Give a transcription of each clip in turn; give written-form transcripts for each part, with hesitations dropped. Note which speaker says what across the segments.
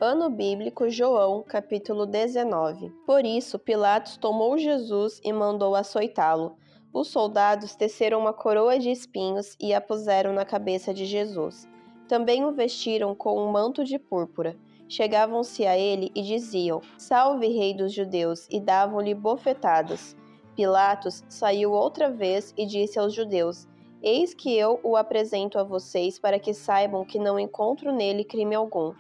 Speaker 1: Ano bíblico João, capítulo 19. Por isso, Pilatos tomou Jesus e mandou açoitá-lo. Os soldados teceram uma coroa de espinhos e a puseram na cabeça de Jesus. Também o vestiram com um manto de púrpura. Chegavam-se a ele e diziam: Salve, Rei dos Judeus, e davam-lhe bofetadas. Pilatos saiu outra vez e disse aos judeus: Eis que eu o apresento a vocês para que saibam que não encontro nele crime algum.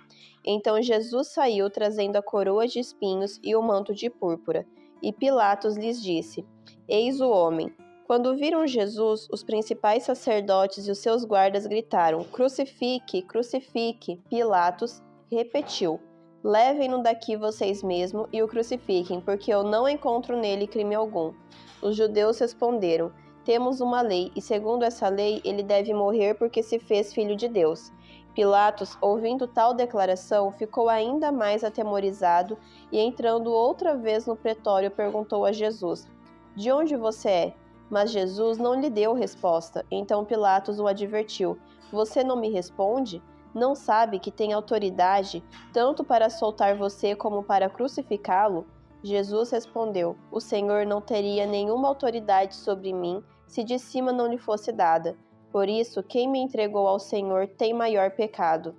Speaker 1: Então Jesus saiu trazendo a coroa de espinhos e o manto de púrpura. E Pilatos lhes disse: Eis o homem. Quando viram Jesus, os principais sacerdotes e os seus guardas gritaram: Crucifique, crucifique! Pilatos repetiu: Levem-no daqui vocês mesmos e o crucifiquem, porque eu não encontro nele crime algum. Os judeus responderam: Temos uma lei, e segundo essa lei ele deve morrer porque se fez filho de Deus. Pilatos, ouvindo tal declaração, ficou ainda mais atemorizado e, entrando outra vez no pretório, perguntou a Jesus: De onde você é? Mas Jesus não lhe deu resposta. Então Pilatos o advertiu: Você não me responde? Não sabe que tem autoridade tanto para soltar você como para crucificá-lo? Jesus respondeu: O Senhor não teria nenhuma autoridade sobre mim se de cima não lhe fosse dada. Por isso, quem me entregou ao Senhor tem maior pecado.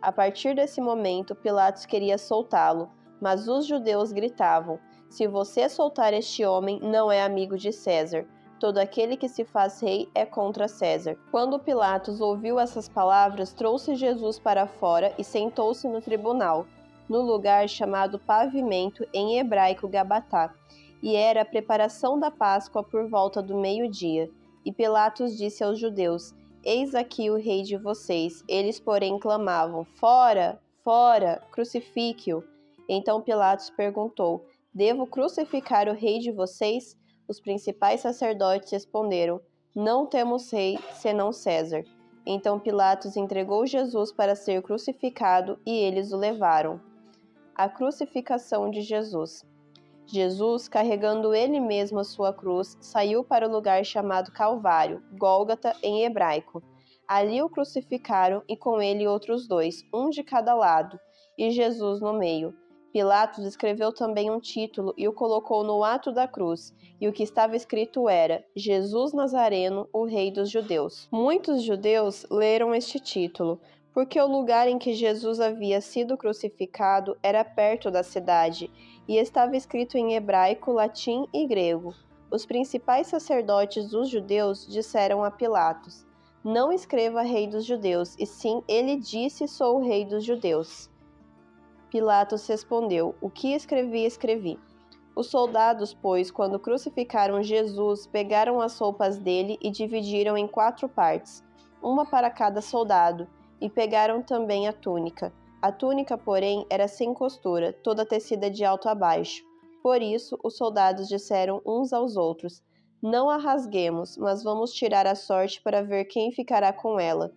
Speaker 1: A partir desse momento, Pilatos queria soltá-lo, mas os judeus gritavam: Se você soltar este homem, não é amigo de César. Todo aquele que se faz rei é contra César. Quando Pilatos ouviu essas palavras, trouxe Jesus para fora e sentou-se no tribunal, no lugar chamado Pavimento, em hebraico Gabatá, e era a preparação da Páscoa por volta do meio-dia. E Pilatos disse aos judeus: Eis aqui o rei de vocês. Eles, porém, clamavam: Fora, fora, crucifique-o. Então Pilatos perguntou: Devo crucificar o rei de vocês? Os principais sacerdotes responderam: Não temos rei, senão César. Então Pilatos entregou Jesus para ser crucificado e eles o levaram. A crucificação de Jesus. Jesus, carregando ele mesmo a sua cruz, saiu para o lugar chamado Calvário, Gólgota em hebraico. Ali o crucificaram e com ele outros dois, um de cada lado, e Jesus no meio. Pilatos escreveu também um título e o colocou no ato da cruz, e o que estava escrito era: Jesus Nazareno, o Rei dos Judeus. Muitos judeus leram este título, porque o lugar em que Jesus havia sido crucificado era perto da cidade, e estava escrito em hebraico, latim e grego. Os principais sacerdotes dos judeus disseram a Pilatos: Não escreva Rei dos Judeus, e sim, ele disse: Sou o Rei dos Judeus. Pilatos respondeu: O que escrevi, escrevi. Os soldados, pois, quando crucificaram Jesus, pegaram as roupas dele e dividiram em 4 partes, uma para cada soldado, e pegaram também a túnica. A túnica, porém, era sem costura, toda tecida de alto a baixo. Por isso, os soldados disseram uns aos outros: Não a rasguemos, mas vamos tirar a sorte para ver quem ficará com ela.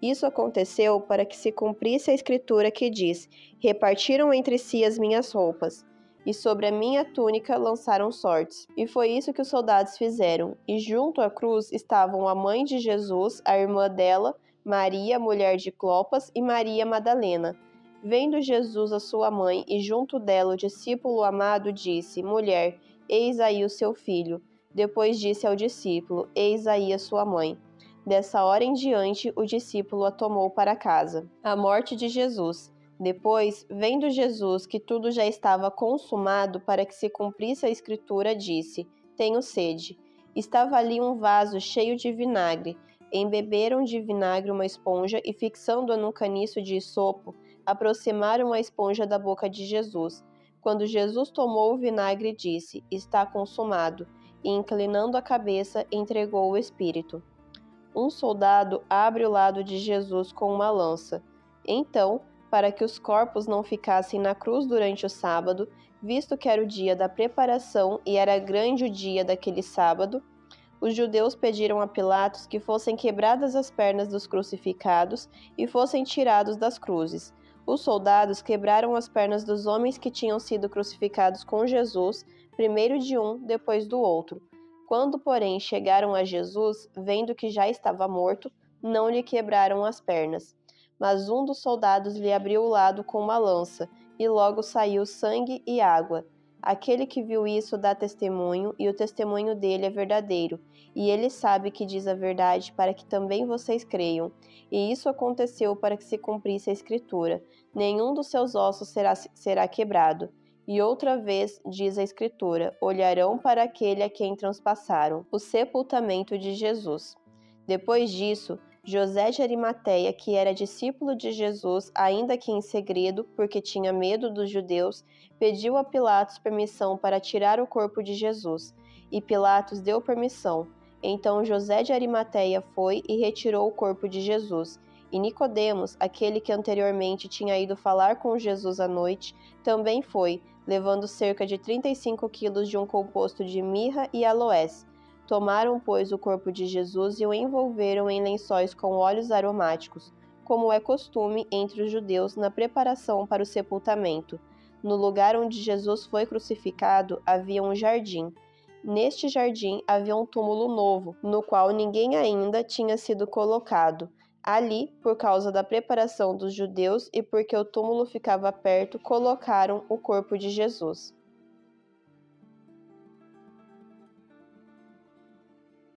Speaker 1: Isso aconteceu para que se cumprisse a escritura que diz: Repartiram entre si as minhas roupas, e sobre a minha túnica lançaram sortes. E foi isso que os soldados fizeram. E junto à cruz estavam a mãe de Jesus, a irmã dela, Maria, mulher de Clopas, e Maria Madalena. Vendo Jesus a sua mãe e junto dela o discípulo amado, disse: Mulher, eis aí o seu filho. Depois disse ao discípulo: Eis aí a sua mãe. Dessa hora em diante, o discípulo a tomou para casa. A morte de Jesus. Depois, vendo Jesus que tudo já estava consumado para que se cumprisse a escritura, disse: Tenho sede. Estava ali um vaso cheio de vinagre. Embeberam de vinagre uma esponja e, fixando-a num caniço de isopo, aproximaram a esponja da boca de Jesus. Quando Jesus tomou o vinagre, disse: Está consumado. E, inclinando a cabeça, entregou o espírito. Um soldado abre o lado de Jesus com uma lança. Então, para que os corpos não ficassem na cruz durante o sábado, visto que era o dia da preparação e era grande o dia daquele sábado, os judeus pediram a Pilatos que fossem quebradas as pernas dos crucificados e fossem tirados das cruzes. Os soldados quebraram as pernas dos homens que tinham sido crucificados com Jesus, primeiro de um, depois do outro. Quando, porém, chegaram a Jesus, vendo que já estava morto, não lhe quebraram as pernas. mas um dos soldados lhe abriu o lado com uma lança, e logo saiu sangue e água. Aquele que viu isso dá testemunho, e o testemunho dele é verdadeiro, e ele sabe que diz a verdade para que também vocês creiam. E isso aconteceu para que se cumprisse a Escritura: nenhum dos seus ossos será quebrado. E outra vez, diz a Escritura, olharão para aquele a quem transpassaram. O sepultamento de Jesus. Depois disso, José de Arimateia, que era discípulo de Jesus, ainda que em segredo, porque tinha medo dos judeus, pediu a Pilatos permissão para tirar o corpo de Jesus. E Pilatos deu permissão. Então José de Arimateia foi e retirou o corpo de Jesus. E Nicodemos, aquele que anteriormente tinha ido falar com Jesus à noite, também foi, levando cerca de 35 quilos de um composto de mirra e aloés. Tomaram, pois, o corpo de Jesus e o envolveram em lençóis com óleos aromáticos, como é costume entre os judeus na preparação para o sepultamento. No lugar onde Jesus foi crucificado havia um jardim. Neste jardim havia um túmulo novo, no qual ninguém ainda tinha sido colocado. Ali, por causa da preparação dos judeus e porque o túmulo ficava perto, colocaram o corpo de Jesus.